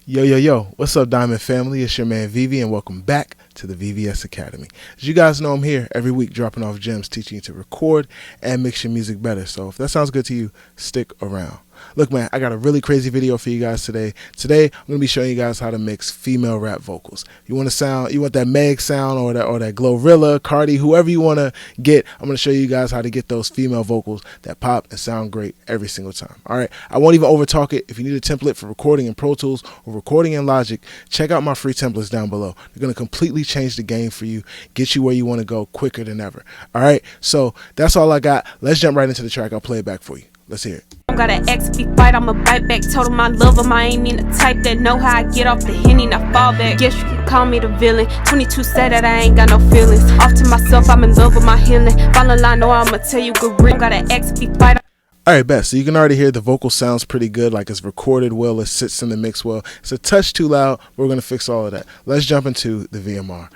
Yo, what's up, Diamond family? It's your man Vivi, and welcome back to the VVS Academy. As you guys know, I'm here every week dropping off gems, teaching you to record and mix your music better. So if that sounds good to you, stick around. Look, man, I got a really crazy video for you guys today. Today, I'm going to be showing you guys how to mix female rap vocals. You want that Meg sound or that Glorilla, Cardi, whoever you want to get, I'm going to show you guys how to get those female vocals that pop and sound great every single time. All right, I won't even overtalk it. If you need a template for recording in Pro Tools or recording in Logic, check out my free templates down below. They're going to completely change the game for you, get you where you want to go quicker than ever. All right, so that's all I got. Let's jump right into the track. I'll play it back for you. Let's hear it. Got an XP fight, I'ma bite back. Told him I love him, I ain't mean the type that know how I get off the Henny, now fall back. Guess you can call me the villain. 22 said that I ain't got no feelings. Off to myself, I'm in love with my healing. Fall in line, know I'ma tell you good real. Got an XP fight. Alright, best. So you can already hear the vocal sounds pretty good, like it's recorded well, it sits in the mix well. It's a touch too loud, but we're going to fix all of that. Let's jump into the VMR.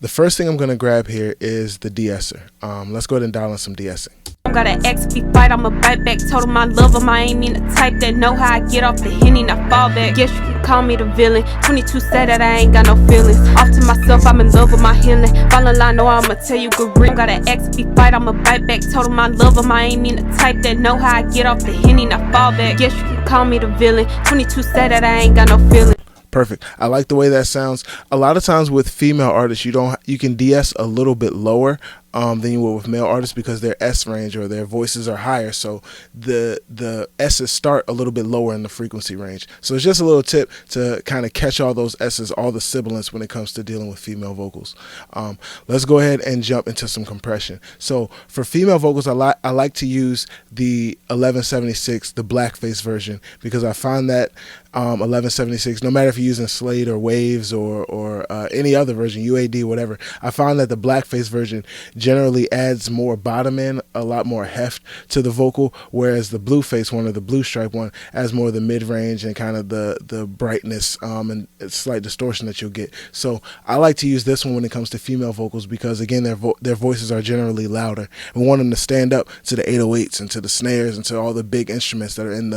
The first thing I'm going to grab here is the de-esser. Let's go ahead and dial in some de-essing. Got an XP fight, I'ma bite back. Told him I love him, I ain't mean the type that know how I get off the Henny, now fall back. Guess you can call me the villain. 22 said that I ain't got no feelings. Off to myself, I'm in love with my healing. Fall in line, know I'ma tell you good real. Got an XP fight, I'ma bite back. Told him I love him, I ain't mean the type that know how I get off the Henny, now fall back. Guess you can call me the villain. 22 said that I ain't got no feelings. Perfect. I like the way that sounds. A lot of times with female artists, you can de-ess a little bit lower than you will with male artists because their S range or their voices are higher. So the S's start a little bit lower in the frequency range. So it's just a little tip to kind of catch all those S's, all the sibilants when it comes to dealing with female vocals. Let's go ahead and jump into some compression. So for female vocals, I like to use the 1176, the blackface version, because I find that 1176, no matter if you're using Slate or Waves or any other version, UAD, whatever, I find that the blackface version generally adds more bottom end, a lot more heft to the vocal, whereas the Blueface one or the Blue Stripe one adds more of the mid-range and kind of the brightness and slight distortion that you'll get. So I like to use this one when it comes to female vocals because, again, their voices are generally louder. We want them to stand up to the 808s and to the snares and to all the big instruments that are in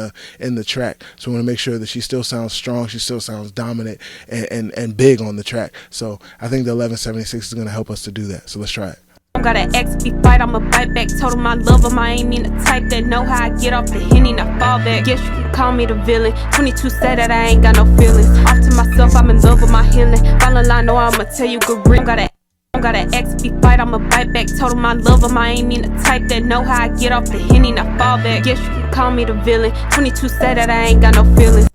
the track. So we want to make sure that she still sounds strong, she still sounds dominant and big on the track. So I think the 1176 is going to help us to do that. So let's try it. Got an XP fight, I'ma bite back. Told him I love him, I ain't mean the type that know how I get off the Henny, now fall back. Guess you can call me the villain. 22 said that I ain't got no feelings. Off to myself, I'm in love with my healing. Fall in line, know I'ma tell you good real. Got an XP fight, I'ma bite back. Told him I love him, I ain't mean the type that know how I get off the Henny, now fall back. Guess you can call me the villain. 22 said that I ain't got no feelings.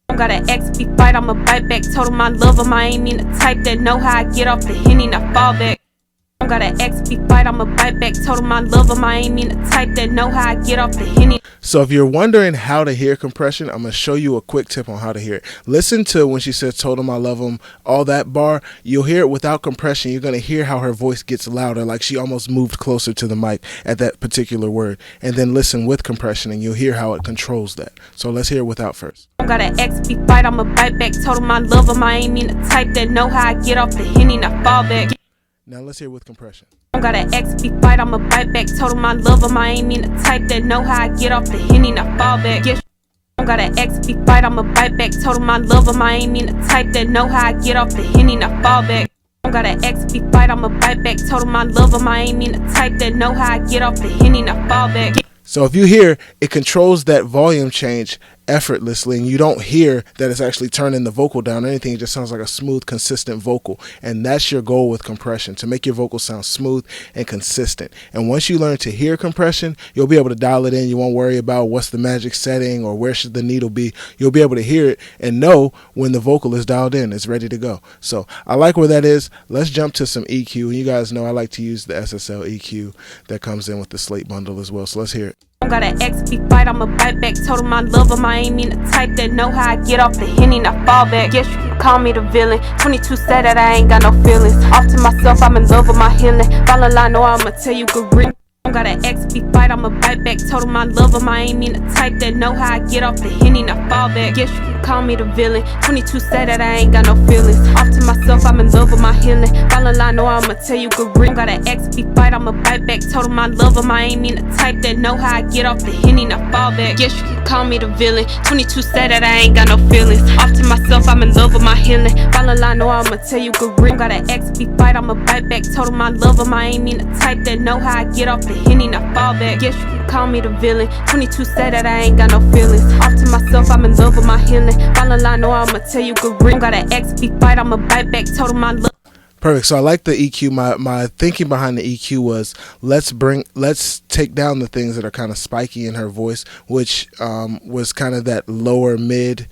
Got an XP fight, I'ma bite back. Told him I love him, I ain't mean the type that know how I get off the Henny, now fall back. Got an XP fight, I'ma bite back. Told him I love him, I ain't mean the type that know how I get off the Henny. So if you're wondering how to hear compression, I'm going to show you a quick tip on how to hear it. Listen to when she says, told him I love him, all that bar. You'll hear it without compression. You're going to hear how her voice gets louder, like she almost moved closer to the mic at that particular word. And then listen with compression, and you'll hear how it controls that. So let's hear it without first. Got an XP fight, I'ma bite back. Told him I love him, I ain't mean the type that know how I get off the Henny, now fall back. Now let's hear it with compression. Got an XP fight, I'ma bite back. Told him I love him, I ain't mean the type that know how I get off the Henny, now fall back. Got an XP fight, I'ma bite back. Told him I love him, I ain't mean the type that know how I get off the Henny, now fall back. Got an XP fight, I'ma bite back. Told him I love him, I ain't mean the type that know how I get off the Henny, now fall back. So if you hear, it controls that volume change effortlessly, and you don't hear that it's actually turning the vocal down or anything. It just sounds like a smooth, consistent vocal. And that's your goal with compression, to make your vocal sound smooth and consistent. And once you learn to hear compression, you'll be able to dial it in. You won't worry about what's the magic setting or where should the needle be. You'll be able to hear it and know when the vocal is dialed in, it's ready to go. So I like where that is. Let's jump to some EQ. And you guys know I like to use the SSL EQ that comes in with the Slate bundle as well. So let's hear it. Got an XP fight, I'ma bite back. Told him I love him, I ain't mean the type that know how I get off the Henny, now fall back. Guess you can call me the villain. 22 said that I ain't got no feelings. Off to myself, I'm in love with my healing. Fall in line, know I'ma tell you good real. Got an ex, we fight, I'ma bite back. Told him I love him, I ain't mean the type that know how I get off the Henny, now fall back. Guess you can call me the villain. 22 said that I ain't got no feelings. Off to myself, I'm in love with my healing. Fall in line, know I'ma tell you good ring. Got an ex, we fight, I'ma bite back. Told him I love him, I ain't mean the type that know how I get off the Henny, now fall back. Guess you can call me the villain. 22 said that I ain't got no feelings. Off to myself, I'm in love with my healing. Fall in line, know I'ma tell you good ring. Got an ex, we fight, I'ma bite back. Told him I love him, I ain't mean the type that know how I get off the Henny, now fall back. Guess you can call me the villain. 22 said that I ain't got no feelings. Off to myself, I'm in love with my healing. Fall in line, know I'ma tell you good ring. Got an ex, we fight, I'ma bite back. Told him I love. Perfect. So I like the EQ. My thinking behind the EQ was let's take down the things that are kind of spiky in her voice, which was kind of that lower mid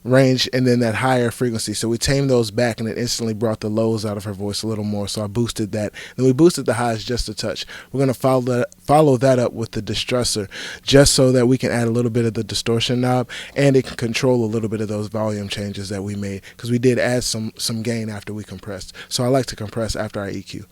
range and then that higher frequency. So we tamed those back and it instantly brought the lows out of her voice a little more. So I boosted that. Then we boosted the highs just a touch. We're going to follow that up with the distressor just so that we can add a little bit of the distortion knob and it can control a little bit of those volume changes that we made because we did add some gain after we compressed. So I like to compress after I EQ.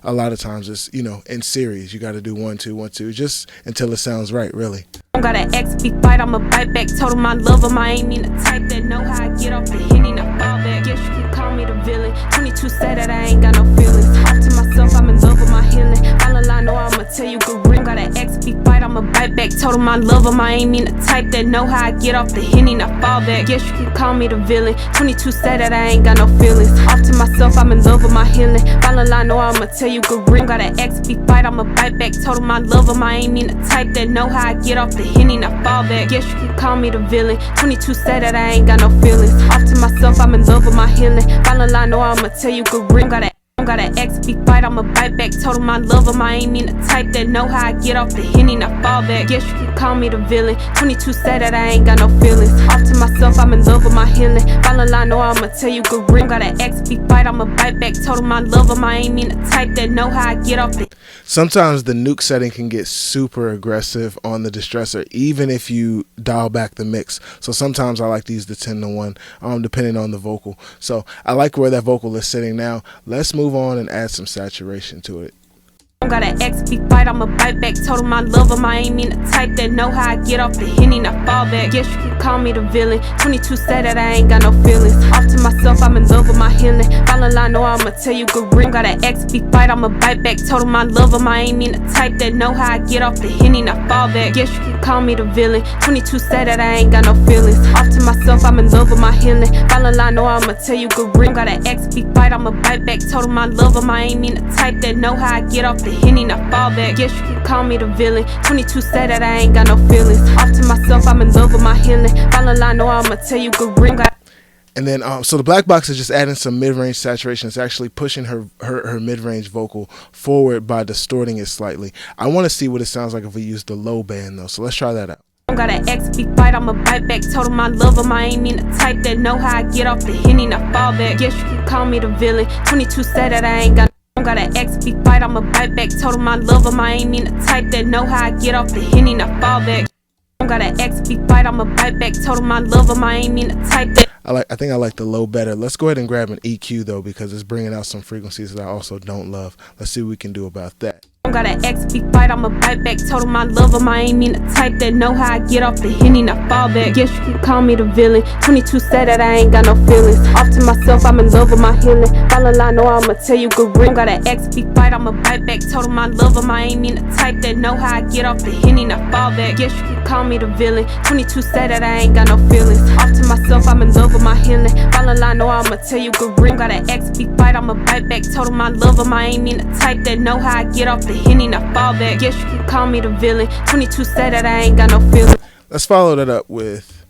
A lot of times it's, in series, you got to do 1 2 1 2 just until it sounds right, really. Got an ex, we fight, I'ma bite back. Told him I love him, I ain't mean the type that know how I get off the Henny, now fall back. Guess you can call me the villain. 22 said that I ain't got no feelings. Off to myself, I'm in love with my healing. All in line, know I'ma tell you good ring. Got an ex, we fight, I'ma bite back. Told him I love him, I ain't mean the type that know how I get off the Henny, now fall back. Guess you can call me the villain. 22 said that I ain't got no feelings. Off to myself, I'm in love with my healing. All in line, know I'ma tell you good ring. Got an ex, we fight, I'ma bite back. Told him I love him, I ain't mean the type that know how I get off the Henny, now fall back. Guess you can call me the villain. 22 said that I ain't got no feelings. Off to myself, I'm in love with my healing. Fall in line, know I'ma tell you good ring. Got an ex, we fight, I'ma bite back. Told him I love him, I ain't mean the type that know how I get off the Henny, now fall back. Guess you can call me the villain. 22 said that I ain't got no feelings. Off to myself, I'm in love with my healing. Fall in line, know I'ma tell you good ring. Got an ex, we fight, I'ma bite back. Told him I love him, I ain't mean the type that know how I get off the. Sometimes the nuke setting can get super aggressive on the distressor, even if you dial back the mix. So sometimes I like to use the 10 to 1, depending on the vocal. So I like where that vocal is sitting now. Let's move on and add some saturation to it. Got an ex, we fight, I'ma bite back. Told him I love him, I ain't mean the type that know how I get off the Henny, now fall back. Guess you can call me the villain. 22 said that I ain't got no feelings. Off to myself, I'm in love with my healing. Fall in line, know I'ma tell you good ring. Got an ex, we fight, I'ma bite back. Told him I love him, I ain't mean the type that know how I get off the Henny, now fall back. Guess you can call me the villain. 22 said that I ain't got no feelings. Off to myself, I'm in love with my healing. Fall in line, know I'ma tell you good ring. Got an ex, we fight, I'ma bite back. Told him I love him, I ain't mean the type that know how I get off the Henny, now fall back. Guess you can call me the villain. 22 said that I ain't got no feelings. Off to myself, I'm in love with my healing. Fall in line, know I'ma tell you good ring. And then, so the black box is just adding some mid-range saturation. It's actually pushing her mid-range vocal forward by distorting it slightly. I want to see what it sounds like if we use the low band though. So let's try that out. Got an ex, we fight, I'ma bite back. Told him I love him, I ain't mean the type that know how I get off the Henny, now fall back. Guess you can call me the villain. 22 said that I ain't got. Got an ex, we fight, I'ma bite back. Told him I love him, I ain't mean the type that know how I get off the Henny, now fall back. Got an ex, we fight, I'ma bite back. Told him I love him, I ain't mean the type that. I think I like the low better. Let's go ahead and grab an EQ though because it's bringing out some frequencies that I also don't love. Let's see what we can do about that. Got an ex, we fight, I'ma bite back. Told him I love him, I ain't mean the type that know how I get off the Henny, now fall back. Guess you can call me the villain. 22 said that I ain't got no feelings. Off to myself, I'm in love with my healing. Fall in line, know I'ma tell you good ring. Got an ex, we fight, I'ma bite back. Told him I love him, I ain't mean the type that know how I get off the Henny, now fall back. Guess you can call me the villain. 22 said that I ain't got no feelings. Off to myself, I'm in love with my healing. Fall in line, know I'ma tell you good ring. Got an ex, we fight, I'ma bite back. Told him I love him, I ain't mean the type that know how I get off the Henny, now fall back. Guess you can call me the villain. 22 said that I ain't got no feelings. Let's follow that up with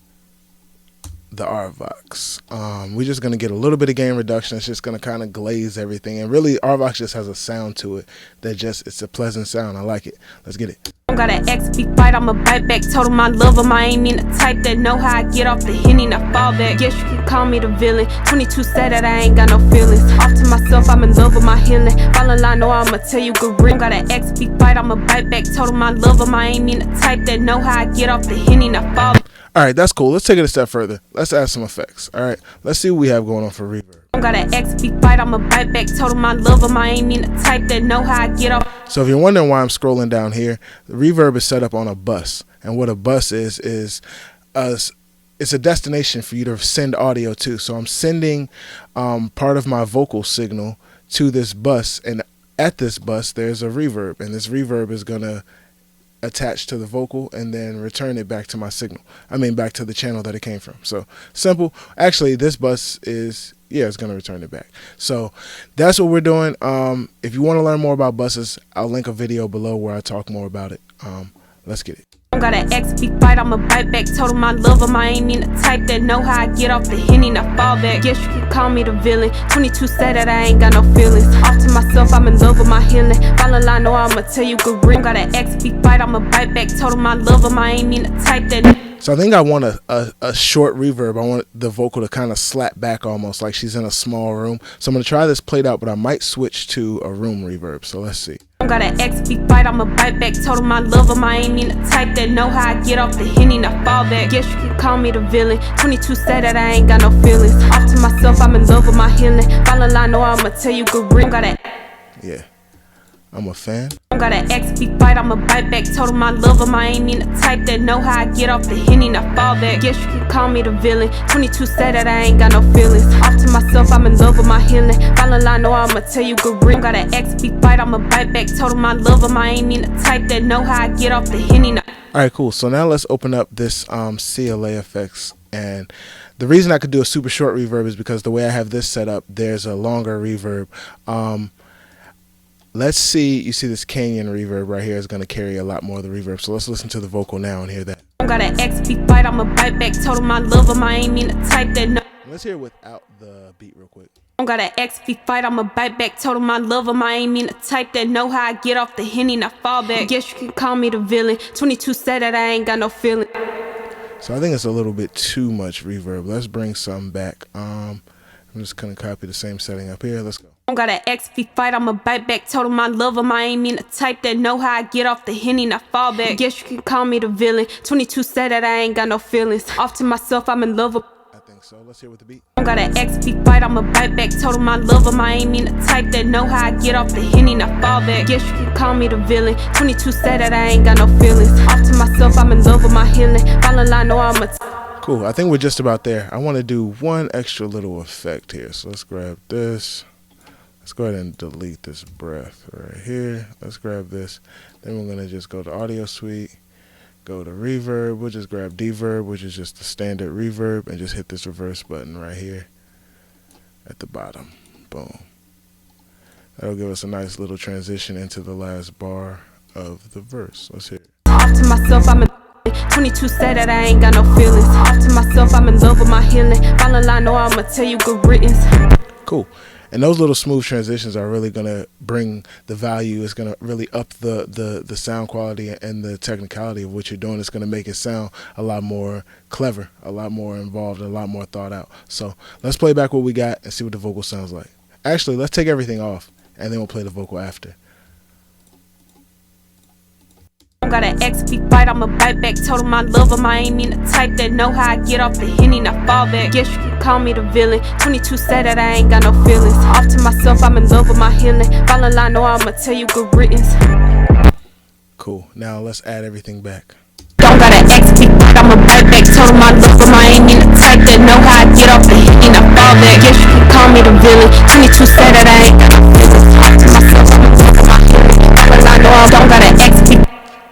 the RVox. We're just going to get a little bit of gain reduction. It's just going to kind of glaze everything. And really, RVox just has a sound to it that it's a pleasant sound. I like it. Let's get it. Got an ex, we fight, I'ma bite back. Told him I love him, I ain't mean the type that know how I get off the Henny, now fall back. Guess you can call me the villain. 22 said that I ain't got no feelings. Off to myself, I'm in love with my healing. Fall in line, know I'ma tell you good ring. Got an ex, we fight, I'ma bite back. Told him I love him, I ain't mean the type that know how I get off the Henny, now fall back. All right, that's cool. Let's take it a step further. Let's add some effects. All right, let's see what we have going on for reverb. Got an XP fight, I'ma bite back. Told him I love him, I ain't mean the type that know how I get off. So if you're wondering why I'm scrolling down here, the reverb is set up on a bus. And what a bus is it's a destination for you to send audio to. So I'm sending part of my vocal signal to this bus, and at this bus there's a reverb, and this reverb is gonna attach to the vocal and then return it back to my signal. Back to the channel that it came from. So simple. Actually, this bus is, it's going to return it back. So that's what we're doing. If you want to learn more about buses, I'll link a video below where I talk more about it. Let's get it. Got an XP fight, I'ma bite back. Told him I love him, I ain't mean the type that know how I get off the Henny, now fall back. Guess you can call me the villain. 22 said that I ain't got no feelings. Off to myself, I'm in love with my healing. Fall in line, know I'ma tell you good ring. Got an XP fight, I'ma bite back. Told him I love him, I ain't mean the type that. So I think I want a short reverb. I want the vocal to kind of slap back almost like she's in a small room. So I'm going to try this played out, but I might switch to a room reverb. So let's see. Got an XP fight, I'ma bite back. Told him I love him, I ain't mean the type that know how I get off the Henny, now fall back. Guess you can call me the villain. 22 said that I ain't got no feelings. Off to myself, I'm in love with my healing. Fall in line, know I'ma tell you good ring. Got a I'm a fan. Got an XP fight, I'ma bite back. Told him I love him, I ain't mean the type that know how I get off the Henny, now fall back. Guess you can call me the villain. 22 said that I ain't got no feelings. Off to myself, I'm in love with my healing. Fall in line, know I'ma tell you good ring. Got an XP fight, I'ma bite back. Told him I love him, I ain't mean the type that know how I get off the Henny, now. All right, cool. So now let's open up this CLA effects. And the reason I could do a super short reverb is because the way I have this set up, there's a longer reverb. Let's see, you see this canyon reverb right here is going to carry a lot more of the reverb. So let's listen to the vocal now and hear that. Got an XP fight, I'ma bite back. Told him I love him, I ain't mean the type that know. Let's hear it without the beat real quick. Got an XP fight, I'ma bite back. Told him I love him, I ain't mean the type that know how I get off the Henny, now fall back. Guess you can call me the villain. 22 said that I ain't got no feeling. So I think it's a little bit too much reverb. Let's bring some back. I'm just going to copy the same setting up here. Let's go. Got an XP fight, I'ma bite back. Told him I love him, I ain't mean the type that know how I get off the Henny, now fall back. Guess you can call me the villain. 22 said that I ain't got no feelings. Off to myself, I'm in love with. I think so. Let's hear with the beat. Got an XP fight, I'ma bite back. Told him I love him, I ain't mean the type that know how I get off the Henny, now fall back. Guess you can call me the villain. 22 said that I ain't got no feelings. Off to myself, I'm in love with my healing. Fall in line, know I'ma. Cool. I think we're just about there. I want to do one extra little effect here. So let's grab this. Let's go ahead and delete this breath right here. Let's grab this. Then we're going to just go to Audio Suite, go to Reverb. We'll just grab Deverb, which is just the standard reverb, and just hit this reverse button right here at the bottom. Boom. That'll give us a nice little transition into the last bar of the verse. Let's hear it. Off to myself, I'm in 22 said that I ain't got no feelings. Off to myself, I'm in love with my healing. Fall in line, know I'ma tell you good riddance. Cool. And those little smooth transitions are really going to bring the value. It's going to really up the sound quality and the technicality of what you're doing. It's going to make it sound a lot more clever, a lot more involved, a lot more thought out. So let's play back what we got and see what the vocal sounds like. Actually, let's take everything off, and then we'll play the vocal after. Got an XP fight, I'ma bite back. Told him I love him, I ain't mean the type that know how I get off the Henny, now fall back. Guess you can call me the villain. 22 said that I ain't got no feelings. Off to myself, I'm in love with my healing. Fall in line, know I'ma tell you good riddance. Cool. Now let's add everything back. Got an XP fight, I'ma bite back. Told him I love him, I ain't mean the type that know how I get off the Henny, now fall back. Guess you can call me the villain. 22 said that I ain't got no feelings. Off to myself, I'm in love with my healing. Fall in line, know I don't got an XP.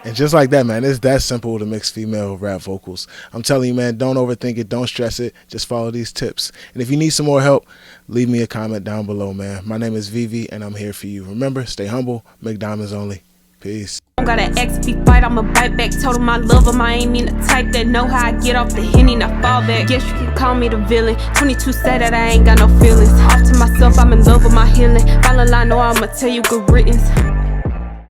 And just like that, man, it's that simple to mix female rap vocals. I'm telling you, man, don't overthink it. Don't stress it. Just follow these tips. And if you need some more help, leave me a comment down below, man. My name is Vivi, and I'm here for you. Remember, stay humble, make diamonds only. Peace. Got an XP fight, I'ma bite back. Told him I love him, I ain't mean the type that know how I get off the Henny, now fall back. Guess you can call me the villain. 22 said that I ain't got no feelings. Off to myself, I'm in love with my healing. Fall in line, know I'ma tell you good riddance.